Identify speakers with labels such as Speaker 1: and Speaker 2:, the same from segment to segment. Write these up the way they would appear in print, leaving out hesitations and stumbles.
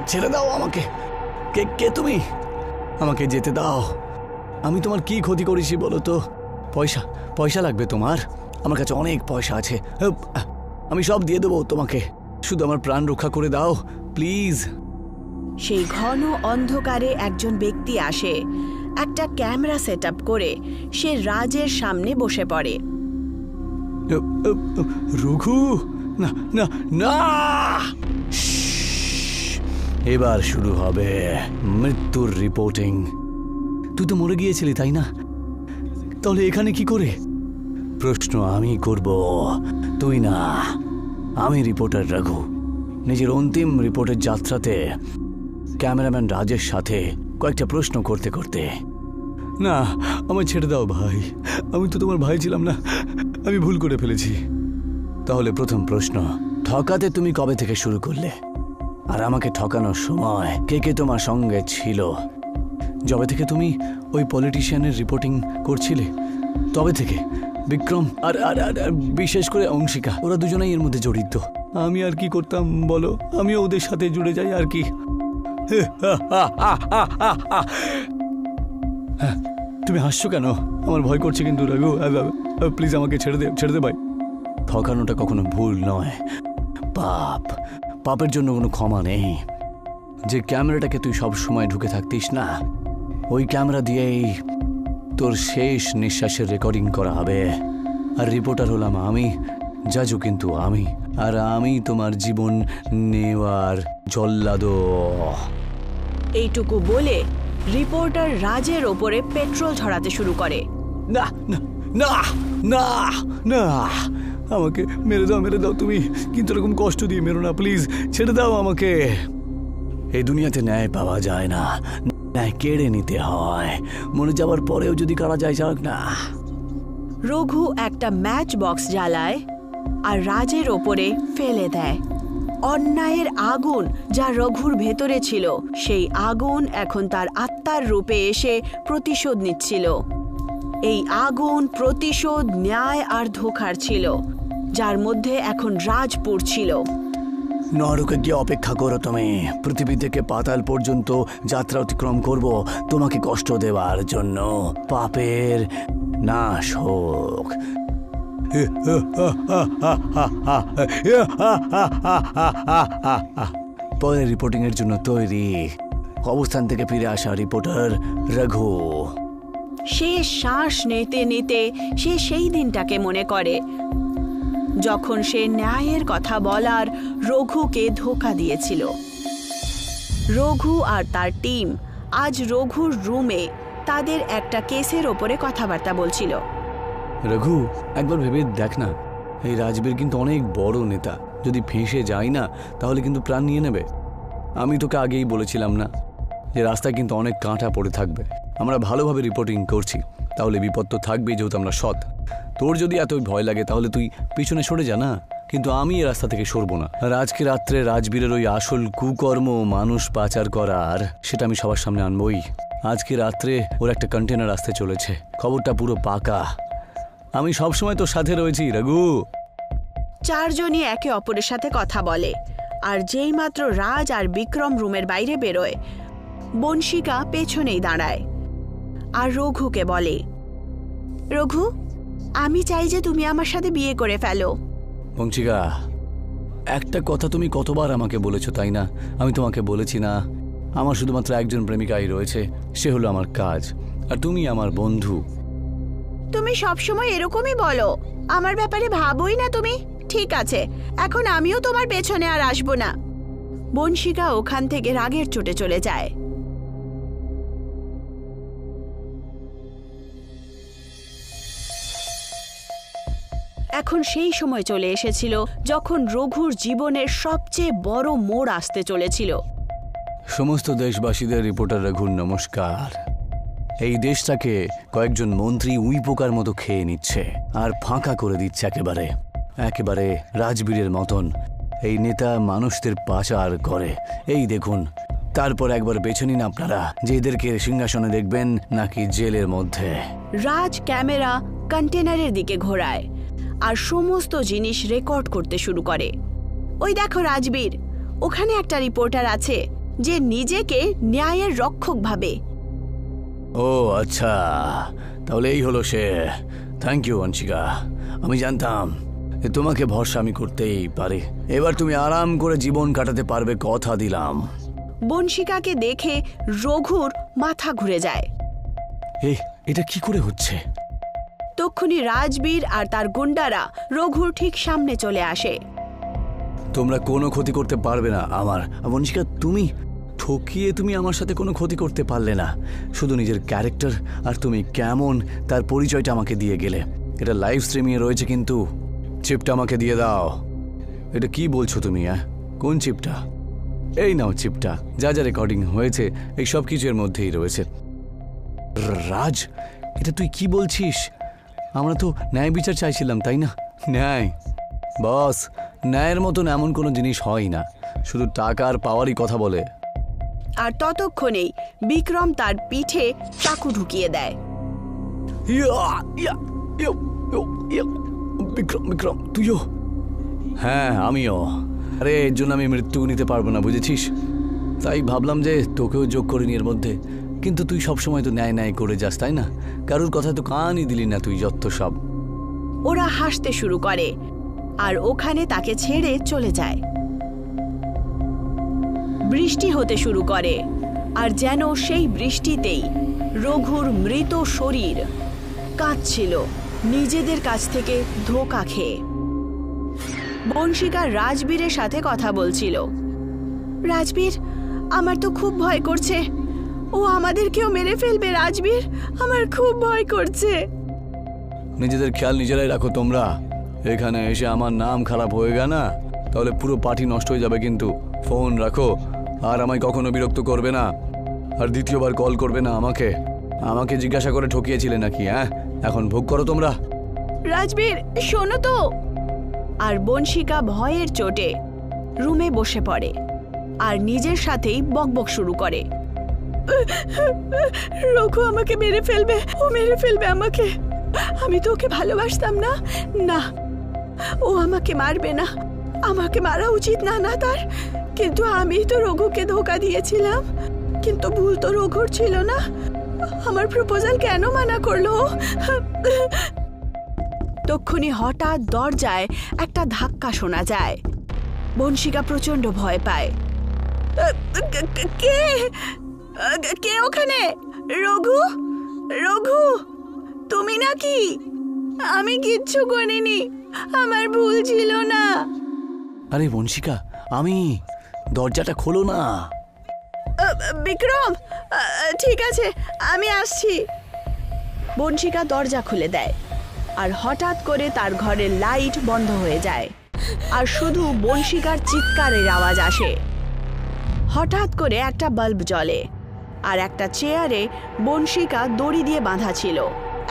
Speaker 1: ছেড়ে দাও আমাকে। কে কে তুমি? আমাকে যেতে দাও। আমি তোমার কি ক্ষতি করেছি বলো তো? পয়সা পয়সা লাগবে তোমার? আমার কাছে অনেক পয়সা আছে, আমি সব দিয়ে দেবো তোমাকে। শুধু আমার প্রাণ রক্ষা করে দাও প্লিজ।
Speaker 2: সেই ঘন অন্ধকারে একজন ব্যক্তি আসে। একটা ক্যামেরা সেট আপ করে সে রাজের সামনে বসে পড়ে।
Speaker 1: রঘু, না না না, এবার শুরু হবে মৃত্যুর রিপোর্টিং। তুই তো মরে গিয়েছিলি তাই না? তাহলে এখানে কি করে? প্রশ্ন আমি করব, তুই না। আমি রিপোর্টার রঘু। নিজের অন্তিম রিপোর্টের যাত্রাতে ক্যামেরাম্যান রাজের সাথে কয়েকটা প্রশ্ন করতে করতে। না, আমায় ছেড়ে দাও ভাই, আমি তো তোমার ভাই ছিলাম না, আমি ভুল করে ফেলেছি। তাহলে প্রথম প্রশ্ন, ঠকাতে তুমি কবে থেকে শুরু করলে? আর আমাকে ঠকানোর সময় কে কে তোমার সঙ্গে ছিল? যবে থেকে তুমি ওই পলিটিশিয়ানের রিপোর্টিং করছিলে তবে থেকে? বিক্রম আর বিশেষ করে অংশিকা, ওরা দুজনেই এর মধ্যে জড়িত। আমি আর কি করতাম বলো? আমিও ওদের সাথে জুড়ে যাই আর কি। তুমি হাসছো কেন? আমার ভয় করছে কিন্তু রঘু, প্লিজ আমাকে ছেড়ে দে ভাই। ঠকানোটা কখনো ভুল নয়, পাপ। পাপের জন্য কোনো ক্ষমা নেই। যে ক্যামেরাটাকে তুই সব সময় ঢুকে থাকতিস না, ওই ক্যামেরা দিয়েই তোর শেষ নিঃশ্বাসের রেকর্ডিং করা হবে। আর রিপোর্টার হলাম আমি, জাজও কিন্তু আমি। আর আমি তোমার জীবন নেওয়ার জল্লাদ।
Speaker 2: এইটুকু বলে রিপোর্টার রাজের ওপরে পেট্রোল ঝরাতে শুরু করে।
Speaker 1: না না না না না, আমাকে মেরে দাও তুমি, কিন্তু এরকম কষ্ট দিয়ে মেরো না প্লিজ, ছেড়ে দাও আমাকে। এই দুনিয়াতে ন্যায় পাওয়া যায় না, ন্যায় কেড়ে নিতে হয়। মরে যাওয়ার পরেও যদি করা যায়, যাক না।
Speaker 2: রঘু একটা ম্যাচ বক্স জ্বালায় আর রাজের ওপরে ফেলে দেয়। অন্যায়ের আগুন যা রঘুর ভেতরে ছিল, সেই আগুন এখন তার আত্মার রূপে এসে প্রতিশোধ নিচ্ছিল। এই আগুন প্রতিশোধ, ন্যায় আর ধোঁকার ছিল, যার মধ্যে এখন রাজ পড়ছিল।
Speaker 1: নরকে গিয়ে অপেক্ষা করো তুমি। পৃথিবী থেকে পাতাল পর্যন্ত যাত্রা অতিক্রম করব তোমাকে কষ্ট দেওয়ার জন্য। পাপের নাশ হোক। পরের রিপোর্টিং এর জন্য তৈরি। অবস্থান থেকে ফিরে আসা রিপোর্টার রঘু।
Speaker 2: সে শ্বাস নিতে নিতে সে সেই দিনটাকে মনে করে যখন সে ন্যায়ের কথা বলার রঘুকে ধোঁকা দিয়েছিল। রঘু আর তার টিম আজ রঘুর রুমে তাদের একটা কেসের ওপরে কথাবার্তা বলছিল।
Speaker 1: রঘু, একবার ভেবে দেখ না, এই রাজবীর কিন্তু অনেক বড় নেতা। যদি ফেঁসে যায় না তাহলে কিন্তু প্রাণ নিয়ে নেবে। আমি তোকে আগেই বলেছিলাম না যে রাস্তায় কিন্তু অনেক কাঁটা পড়ে থাকবে। আমরা ভালোভাবে রিপোর্টিং করছি, তাহলে বিপদ তো থাকবেই, যেহেতু আমরা সৎ। তোর যদি এতই ভয় লাগে তাহলে তুই পিছনে সরে যা না, কিন্তু আমি এই রাস্তা থেকে সরবো না। আর আজকে রাত্রে রাজবীরের ওই আসল কুকর্ম, মানুষ পাচার করার, সেটা আমি সবার সামনে আনবই। আজকে রাত্রে ওর একটা কন্টেনার আসতে চলেছে, খবরটা পুরো পাকা। আমি সবসময় তোর সাথে রয়েছি রঘু।
Speaker 2: চারজনই একে অপরের সাথে কথা বলে, আর যেই মাত্র রাজ আর বিক্রম রুমের বাইরে বেরোয়, বংশিকা পেছনেই দাঁড়ায় আর রঘুকে বলে, রঘু, আমি চাই যে তুমি আমার সাথে বিয়ে করে ফেলো।
Speaker 1: বংশিকা, একটা কথা তুমি কতবার আমাকে বলেছো তাই না? আমি তোমাকে বলেছি না আমার শুধুমাত্র একজন প্রেমিকাই রয়েছে, সে হলো আমার কাজ, আর তুমি আমার বন্ধু।
Speaker 2: তুমি সবসময় এরকমই বলো, আমার ব্যাপারে ভাবোই না তুমি। ঠিক আছে, এখন আমিও তোমার পেছনে আর আসবো না। বংশিকা ওখান থেকে রাগের চোটে চলে যায়। এখন সেই সময় চলে এসেছিল যখন রঘুর জীবনের সবচেয়ে বড় মোড় আসতে চলেছিল।
Speaker 1: সমস্ত দেশবাসীদের রিপোর্টার রঘুর নমস্কার। এই দেশটাকে কয়েকজন মন্ত্রী উই পোকার মতো খেয়ে নিচ্ছে আর ফাঁকা করে দিচ্ছে একেবারে একেবারে রাজবীরের মতন। এই নেতা মানুষদের পাচার করে, এই দেখুন। তারপর একবার বেছে নিন আপনারা যে এদেরকে সিংহাসনে দেখবেন নাকি জেলের মধ্যে।
Speaker 2: রাজ ক্যামেরা কন্টেনারের দিকে ঘোরায় আর সমস্ত জিনিস রেকর্ড করতে শুরু করে। ওই দেখো রাজবীর, ওখানে একটা রিপোর্টার আছে যে নিজেকে ন্যায়ের রক্ষক ভাবে।
Speaker 1: ও আচ্ছা, তাহলে এই হলো সে। থ্যাংক ইউ অনশিকা, আমি জানতাম যে তোমাকে ভরসা আমি করতেই পারি। এবার তুমি আরাম করে জীবন কাটাতে পারবে, কথা দিলাম।
Speaker 2: বনশিকাকে দেখে রঘুর মাথা ঘুরে যায়।
Speaker 1: এটা কি করে হচ্ছে?
Speaker 2: তক্ষুনি রাজবীর আর তার গুন্ডারা রঘুর ঠিক সামনে চলে আসে।
Speaker 1: তোমরা কোনো ক্ষতি করতে পারবে না আমার। বনশিকা, তুমি ঠকিয়ে তুমি আমার সাথে কোনো ক্ষতি করতে পারলে না। শুধু নিজের ক্যারেক্টার আর তুমি কেমন তার পরিচয়টা আমাকে দিয়ে গেলে। এটা লাইভ স্ট্রিমিংয়ে রয়েছে, কিন্তু চিপটা আমাকে দিয়ে দাও। এটা কি বলছো তুমি? কোন চিপটা? এই নাও চিপটা। যা যা রেকর্ডিং হয়েছে এই সব কিছু এর মধ্যেই রয়েছে। রাজ, এটা তুই কি বলছিস? আমরা তো ন্যায় বিচার চাইছিলাম, তাই না? ন্যায় বস, ন্যায়ের মতন এমন কোনো জিনিস হয় না, শুধু টাকা আর পাওয়ারই কথা বলে।
Speaker 2: আর ততক্ষণেই বিক্রম তার পিঠে চাকু ঢুকিয়ে দেয়।
Speaker 1: বিক্রম, বিক্রম তুইও? হ্যাঁ, আমিও। আরে এর জন্য আমি মৃত্যু নিতে পারবো না, বুঝেছিস? তাই ভাবলাম যে তোকেও যোগ করিনি এর মধ্যে। কিন্তু তুই সবসময় তো ন্যায় ন্যায় করে যাস, তাই না? কারুর কথা তো কানই দিলি না তুই, যত সব।
Speaker 2: ওরা হাসতে শুরু করে আর ওখানে তাকে ছেড়ে চলে যায়। বৃষ্টি হতে শুরু করে আর যেন সেই বৃষ্টিতেই রঘুর মৃত শরীর কাঁদছিল নিজেদের কাছ থেকে ধোঁকা খেয়ে। বনশিকা রাজবীরের সাথে কথা বলছিল। রাজবীর, আমার তো খুব ভয় করছে। ও আমাদেরকেও মেরে ফেলবে রাজবীর, আমার খুব ভয় করছে।
Speaker 1: নিজেদের খেয়াল নিজেরাই রাখো তোমরা। এখানে এসে আমার নাম খারাপ হয়ে গেল না, তাহলে পুরো পার্টি নষ্ট হয়ে যাবে। কিন্তু ফোন রাখো আর আমায় কখনো বিরক্ত করবে না। আর দ্বিতীয়বার কল করবে না আমাকে। আমাকে জিজ্ঞাসা করে ঠকিয়েছিলে নাকি? এখন ভোগ করো তোমরা।
Speaker 2: রাজবীর, শোনো তো। আর বনশিকা ভয়ের চোটে রুমে বসে পড়ে আর নিজের সাথেই বকবক শুরু করে। রঘু আমাকে মেরে ফেলবে, ও মেরে ফেলবে আমাকে। আমি তো ওকে ভালোবাসতাম না। না, ও আমাকে মারবে না। আমাকে মারা উচিত না না তার। কিন্তু আমি তো রঘুকে ধোঁকা দিয়েছিলাম। কিন্তু ভুল তো রঘুর ছিল না। আমার প্রপোজাল কেন মানা করলো? তক্ষুনি হঠাৎ দরজায় একটা ধাক্কা শোনা যায়। বনশিকা প্রচন্ড ভয় পায়। কে কে ওখানে? রঘু, রঘু তুমি নাকি? আমি কিচ্ছু করিনি, আমার ভুল ছিল না।
Speaker 1: আরে বনশিকা, আমি। দরজাটা খোলো না।
Speaker 2: বিক্রম, ঠিক আছে, আমি আসছি। বনশিকা দরজা খুলে দেয় আর হঠাৎ করে তার ঘরের লাইট বন্ধ হয়ে যায় আর শুধু বনশিকার চিৎকারের আওয়াজ আসে। হঠাৎ করে একটা বাল্ব জ্বলে আর একটা চেয়ারে বনশিকা দড়ি দিয়ে বাঁধা ছিল।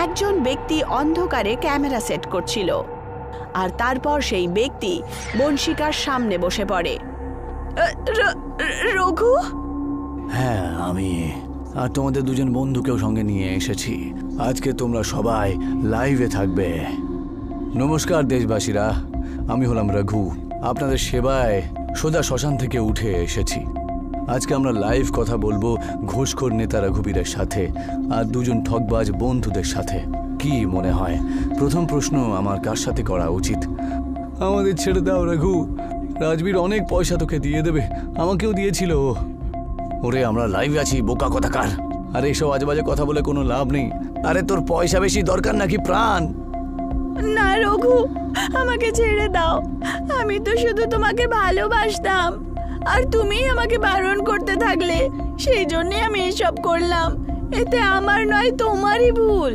Speaker 2: একজন ব্যক্তি অন্ধকারে ক্যামেরা সেট করছিল আর তারপর সেই ব্যক্তি বনশিকার সামনে বসে পড়ে। রঘু?
Speaker 1: হ্যাঁ, আমি। আর তোমাদের দুজন বন্ধুকেও সঙ্গে নিয়ে এসেছি। আজকে তোমরা সবাই লাইভে থাকবে। নমস্কার দেশবাসীরা, আমি হলাম রঘু। আপনাদের সেবায় সোজা শ্মশান থেকে উঠে এসেছি। আজকে আমরা লাইভ কথা বলবো ঘুষখোর নেতা রঘুবীরের সাথে আর দুজন ঠকবাজ বন্ধুদের সাথে। কি মনে হয় প্রথম প্রশ্ন আমার কার সাথে করা উচিত? আমাদের ছেড়ে দাও রঘু, রাজবীর অনেক পয়সা তোকে দিয়ে দেবে, আমাকেও দিয়েছিল। ওরে আমরা লাইভে আছি, বোকা কথাকার। আরে এসব আজেবাজে কথা বলে কোনো লাভ নেই। আরে তোর পয়সা বেশি দরকার নাকি প্রাণ?
Speaker 2: না রঘু, আমাকে ছেড়ে দাও। আমি তো শুধু তোমাকে ভালোবাসতাম আর তুমি আমাকে বারণ করতে থাকলে, সেই জন্যই আমি এসব করলাম। এতে আমার নয়, তোমারই ভুল।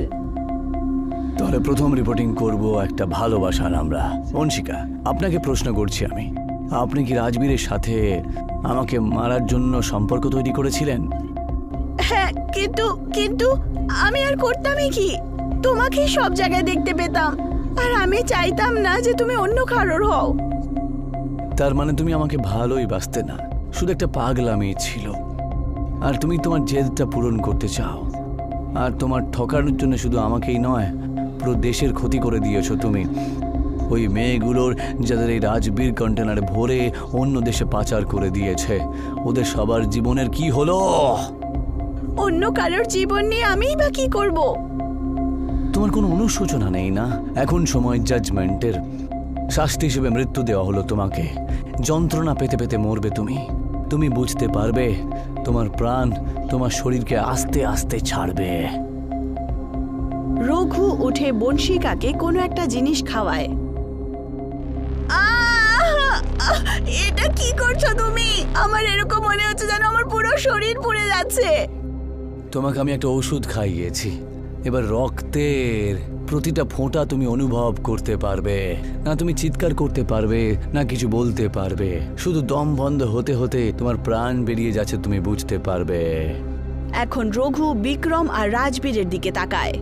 Speaker 1: তাহলে প্রথম রিপোর্টিং করব একটা ভালোবাসার আমরা। বনশিকা, আপনাকে প্রশ্ন করছি আমি, আপনি কি রাজবীরের সাথে আমাকে মারার জন্য সম্পর্ক তৈরি করেছিলেন?
Speaker 2: হ্যাঁ, কিন্তু কিন্তু আমি আর করতামই কি? তোমাকেই সব জায়গায় দেখতে পেতাম আর আমি চাইতাম না যে তুমি অন্য কারোর হও।
Speaker 1: তার মানে তুমি আমাকে ভালোই বাসতে না, শুধু একটা পাগলামি ছিল। আর তুমি তোমার জেদটা পূরণ করতে চাও। আর তোমার ঠকানোর জন্য শুধু আমাকেই নয়, পুরো দেশের ক্ষতি করে দিয়েছো তুমি। ওই মেয়েগুলোর যাদের এই রাজবীর কন্টেনারে ভরে অন্য দেশে পাচার করে দিয়েছে, ওদের সবার জীবনের কি হলো?
Speaker 2: অন্য কারোর জীবন নিয়ে আমিই বা কি করব?
Speaker 1: তোমার কোনো অনুশোচনা নেই না? এখন সময় জাজমেন্টের। শাস্তি হিসেবে মৃত্যু দেওয়া হলো তোমাকে। যন্ত্রণা পেতে পেতে মরবে তুমি। তুমি বুঝতে পারবে তোমার প্রাণ তোমার শরীরকে আস্তে আস্তে ছাড়বে।
Speaker 2: রঘু উঠে বংশিকাকে কোনো একটা জিনিস খাওয়ায়। এটা কি করছো তুমি? আমার এরকম মনে হচ্ছে যেন আমার পুরো শরীর পুড়ে যাচ্ছে।
Speaker 1: তোমাকে আমি একটা ওষুধ খাইয়েছি। এবার রক্তের প্রতিটা ফোঁটা তুমি অনুভব করতে পারবে না। তুমি চিৎকার করতে পারবে না, কিছু বলতে পারবে। শুধু দম বন্ধ হতে হতে তোমার প্রাণ বেরিয়ে যাচ্ছে, তুমি বুঝতে পারবে।
Speaker 2: এখন রঘু বিক্রম আর রাজবীরের দিকে তাকায়।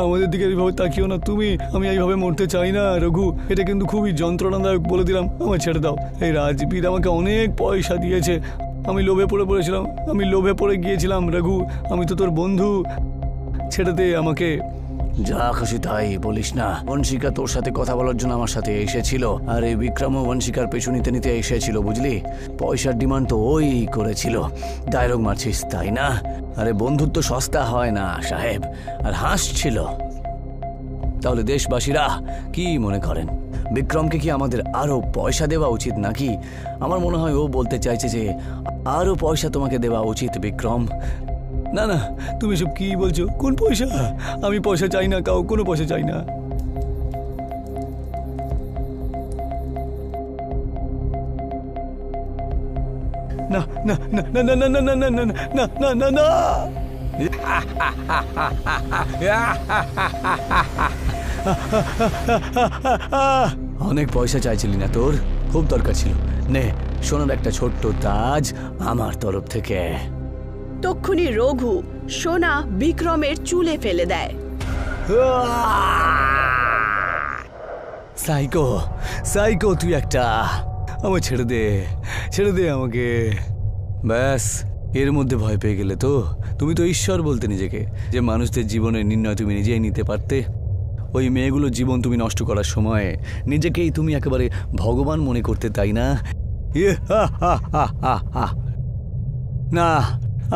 Speaker 1: আমাদের দিকে এইভাবে তাকিও না তুমি। আমি এইভাবে মরতে চাই না রঘু। এটা কিন্তু খুবই যন্ত্রণাদায়ক, বলে দিলাম। আমায় ছেড়ে দাও। এই রাজবীর আমাকে অনেক পয়সা দিয়েছে। আমি লোভে পড়েছিলাম। আমি লোভে পড়ে গিয়েছিলাম রঘু। আমি তো তোর বন্ধু। ছেড়ে দে আমাকে। যা খুশি তাই বলিস না। বংশিকা তোর সাথে কথা বলার জন্য আমার সাথে এসেছিল, আর এই বিক্রমও বংশিকার পেছু নিতে নিতে এসেছিল, বুঝলি? পয়সার ডিমান্ড তো ওই করেছিল। ডায়লগ মারছিস তাই না? আরে বন্ধুত্ব সস্তা হয় না সাহেব। আর হাসছিল। তাহলে দেশবাসীরা কি মনে করেন? বিক্রমকে কি আমাদের আরো পয়সা দেওয়া উচিত নাকি? আমার মনে হয় ও বলতে চাইছে যে আরো পয়সা তোমাকে দেওয়া উচিত বিক্রম। না না, তুমি সব কি বলছো? কোন পয়সা? আমি পয়সা চাই না, কোনো পয়সা চাই না। না না না না না না না না না না না না না। অনেক পয়সা চাইছিলি না? তোর খুব দরকার ছিল। নে, সোনার একটা ছোট্ট তাজ আমার তরফ থেকে।
Speaker 2: তক্ষুনি রঘু সোনা বিক্রমের চুলে ফেলে দেয়।
Speaker 1: সাইকো, সাইকো তুই একটা। আমায় ছেড়ে দে, ছেড়ে দে আমাকে। ব্যাস, এর মধ্যে ভয় পেয়ে গেলে তো? তুমি তো ঈশ্বর বলতে নিজেকে, যে মানুষদের জীবনের নির্ণয় তুমি নিজেই নিতে পারতে। ওই মেয়েগুলোর জীবন তুমি নষ্ট করার সময় নিজেকেই তুমি একেবারে ভগবান মনে করতে, তাই না? না,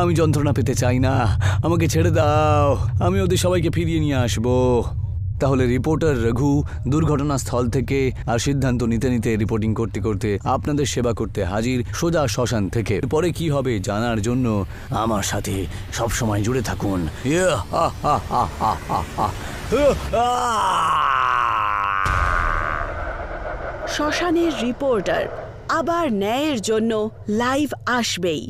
Speaker 1: আমি যন্ত্রণা পেতে চাই না। আমাকে ছেড়ে দাও। আমি ওদের সবাইকে ফিরিয়ে নিয়ে আসবো। তাহলে রিপোর্টার রঘু দুর্ঘটনাস্থল থেকে আর সিদ্ধান্ত নিতে নিতে রিপোর্টিং করতে করতে আপনাদের সেবা করতে হাজির সোজা শ্মশান থেকে। পরে কি হবে জানার জন্য আমার সাথে সবসময় জুড়ে থাকুন।
Speaker 2: শ্মশানের রিপোর্টার আবার ন্যায়ের জন্য লাইভ আসবেই।